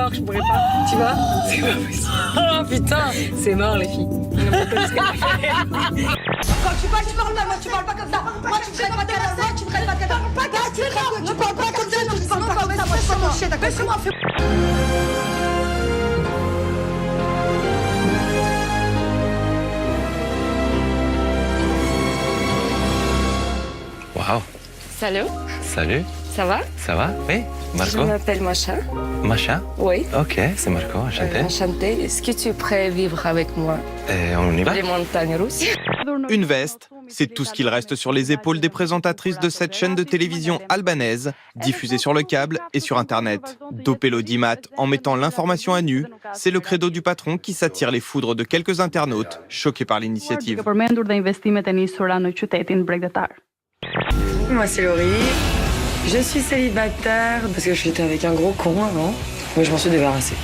mort, je pourrais pas. Tu vois? C'est pas possible. Oh putain, c'est mort les filles. Quand tu parles pas, moi tu parles pas comme ça. Moi tu me traites pas de canard, tu me traites pas de canard. Tu parles pas comme ça, tu parles pas comme ça. Moi je suis mon chien, d'accord? Laisse-moi faire. Waouh. Salut, Salut. ça va? Ça va? Oui. Je Marco. m'appelle Macha. Macha. Oui. Ok, c'est Marco, enchanté. Enchantée. Est-ce que tu es prêt à vivre avec moi On y va? les montagnes russes? Une veste, c'est tout ce qu'il reste sur les épaules des présentatrices de cette chaîne de télévision albanaise, diffusée sur le câble et sur Internet. Doper l'audimat en mettant l'information à nu, c'est le credo du patron qui s'attire les foudres de quelques internautes choqués par l'initiative. Moi c'est Laurie. Je suis célibataire parce que j'étais avec un gros con avant. Mais je m'en suis débarrassée.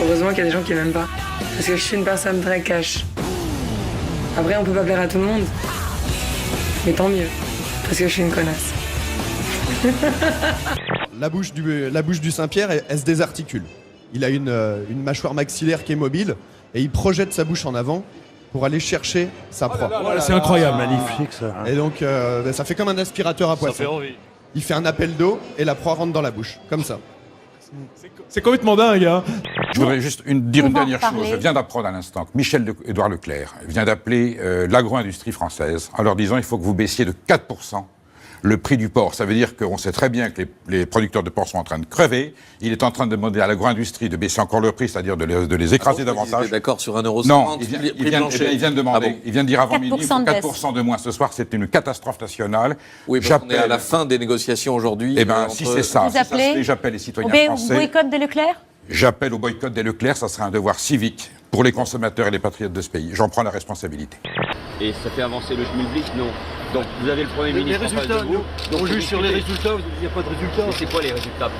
Heureusement qu'il y a des gens qui m'aiment pas. Parce que je suis une personne très cash. Après, on peut pas plaire à tout le monde. Mais tant mieux. Parce que je suis une connasse. La bouche du Saint-Pierre, elle se désarticule. Il a une mâchoire maxillaire qui est mobile et il projette sa bouche en avant pour aller chercher sa proie. C'est incroyable, magnifique ça. Et donc, ça fait comme un aspirateur à poisson. Ça fait envie. Il fait un appel d'eau et la proie rentre dans la bouche, comme ça. C'est complètement dingue, hein. Je voudrais juste dire une dernière parler. chose. Je viens d'apprendre à l'instant que Michel-Édouard Leclerc vient d'appeler l'agro-industrie française en leur disant il faut que vous baissiez de 4% le prix du porc. Ça veut dire qu'on sait très bien que les producteurs de porc sont en train de crever. Il est en train de demander à l'agro-industrie de baisser encore le prix, c'est-à-dire de les écraser davantage. D'accord sur 1,50 €. Non, il vient de demander, Ah bon il vient de dire avant midi, il faut 4% de baisse. 4% de moins ce soir, c'est une catastrophe nationale. Oui, parce qu'on est à la fin des négociations aujourd'hui. Eh bien, si c'est ça, Vous appelez j'appelle les Au citoyens français. boycott de Leclerc? J'appelle au boycott des Leclerc, ça serait un devoir civique pour les consommateurs et les patriotes de ce pays. J'en prends la responsabilité. Et ça fait avancer le schmilblick? Non. Donc vous avez le Premier Les ministre en face résultats, de vous. on juge sur les résultats, il n'y a pas de résultats. Mais c'est quoi les résultats?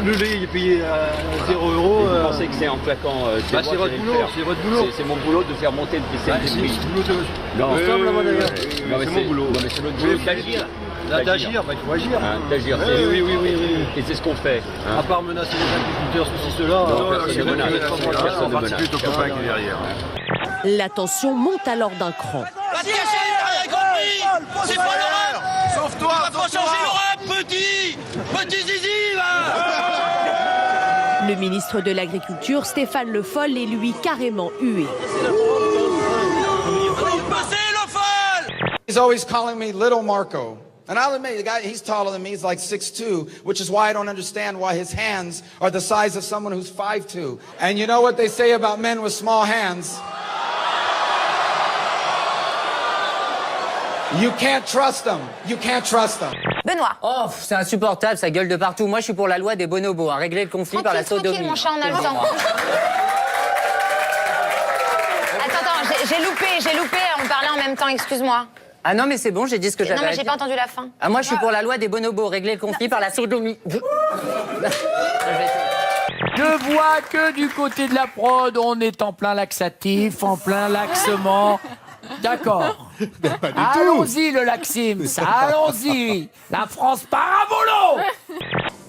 Le lait, il est payé à 0 €. Vous pensez que c'est en claquant c'est votre boulot, c'est votre boulot. C'est mon boulot de faire monter le prix. C'est mon boulot. Non, Ensemble, là-bas, d'ailleurs. Non, mais C'est mon boulot. Non, mais c'est notre boulot d'agir. D'agir, il faut agir. D'agir, Oui. Et c'est ce qu'on fait. À part menacer les agriculteurs, ceci, cela. Personne ne menace. Personne ne menace. ton copain qui est derrière. La tension monte alors d'un cran. C'est pas l'Europe. Sauve-toi. Il va pas changer l'Europe, petit zizi, va. Le ministre de l'Agriculture, Stéphane Le Foll, est lui carrément hué. He's always calling me Little Marco. And I'll admit, the guy, he's taller than me. He's like 6'2", which is why I don't understand why his hands are the size of someone who's 5'2". And you know what they say about men with small hands? You can't trust them. You can't trust them. Benoît. Oh, c'est insupportable, ça gueule de partout. Moi, je suis pour la loi des bonobos, hein, régler le conflit par la sodomie. Tranquille, mon chat, on a le temps. Attends, j'ai loupé, on parlait en même temps, excuse-moi. Ah non, mais c'est bon, j'ai dit ce que j'avais Non, mais à j'ai dire. pas entendu la fin. Ah, moi, je suis pour la loi des bonobos, régler le conflit par la sodomie. Je vois que du côté de la prod, on est en plein laxatif, en plein laxement. D'accord. Allons-y, le Laxims, allons-y. La France part à volo.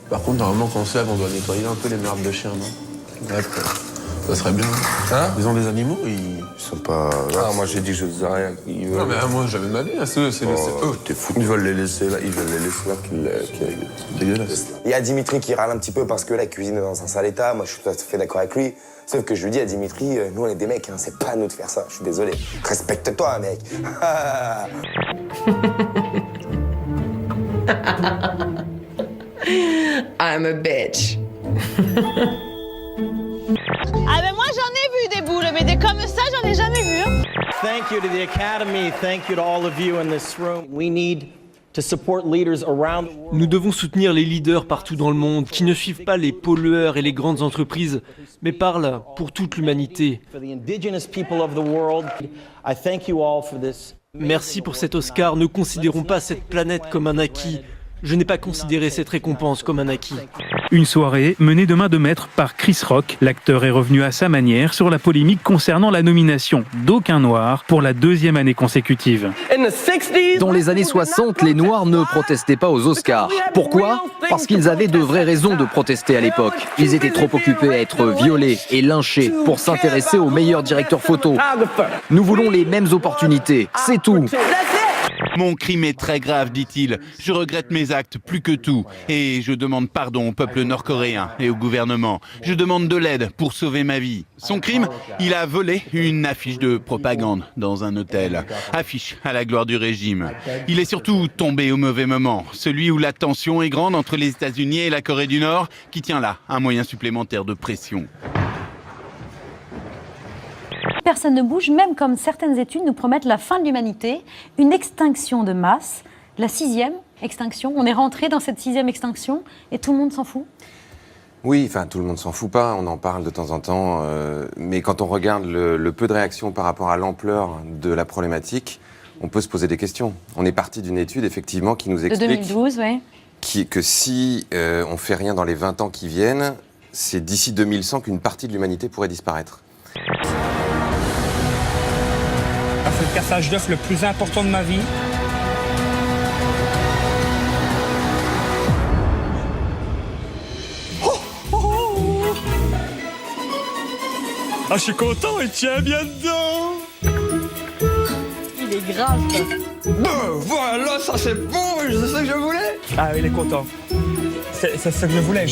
Par contre, normalement, quand on se lève, on doit nettoyer un peu les merdes de chiens, non? Bref, ça serait bien. Hein? Ils ont des animaux, ils sont pas... Ah, moi j'ai dit je faisais rien. Non, mais moi, j'avais mal dit, c'est eux. T'es fou. Ils veulent les laisser là, C'est dégueulasse. Il y a Dimitri qui râle un petit peu parce que la cuisine est dans un sale état. Moi, je suis tout à fait d'accord avec lui. Sauf que je lui dis à Dimitri, nous, on est des mecs, hein, c'est pas à nous de faire ça. Je suis désolé. Respecte-toi, mec. I'm a bitch. Ah ben moi j'en ai vu des boules, mais des comme ça j'en ai jamais vu. Thank you to the Academy. Thank you to all of you in this room. We need to support leaders around the world. Nous devons soutenir les leaders partout dans le monde qui ne suivent pas les pollueurs et les grandes entreprises, mais parlent pour toute l'humanité. For the indigenous people of the world, I thank you all for this. Merci pour cet Oscar. Ne considérons pas cette planète comme un acquis. Je n'ai pas considéré cette récompense comme un acquis. Une soirée menée de main de maître par Chris Rock. L'acteur est revenu à sa manière sur la polémique concernant la nomination d'aucun noir pour la 2e année consécutive. Dans les années 60, les Noirs ne protestaient pas aux Oscars. Pourquoi ? Parce qu'ils avaient de vraies raisons de protester à l'époque. Ils étaient trop occupés à être violés et lynchés pour s'intéresser aux meilleurs directeurs photo. Nous voulons les mêmes opportunités, c'est tout. Mon crime est très grave, dit-il. Je regrette mes actes plus que tout. Et je demande pardon au peuple nord-coréen et au gouvernement. Je demande de l'aide pour sauver ma vie. Son crime, il a volé une affiche de propagande dans un hôtel. Affiche à la gloire du régime. Il est surtout tombé au mauvais moment. Celui où la tension est grande entre les États-Unis et la Corée du Nord, qui tient là un moyen supplémentaire de pression. Personne ne bouge, même comme certaines études nous promettent la fin de l'humanité, une extinction de masse, la 6e extinction. On est rentré dans cette 6e extinction et tout le monde s'en fout. Oui, enfin tout le monde s'en fout pas, on en parle de temps en temps, mais quand on regarde le peu de réactions par rapport à l'ampleur de la problématique, on peut se poser des questions. On est parti d'une étude effectivement qui nous explique de 2012, ouais. que si on fait rien dans les 20 ans qui viennent, c'est d'ici 2100 qu'une partie de l'humanité pourrait disparaître. C'est le cassage d'œuf le plus important de ma vie. Ah, je suis content, il tient bien dedans. Il est grave. Voilà, ça c'est bon, c'est ce que je voulais. Ah, il est content. C'est ce que je voulais.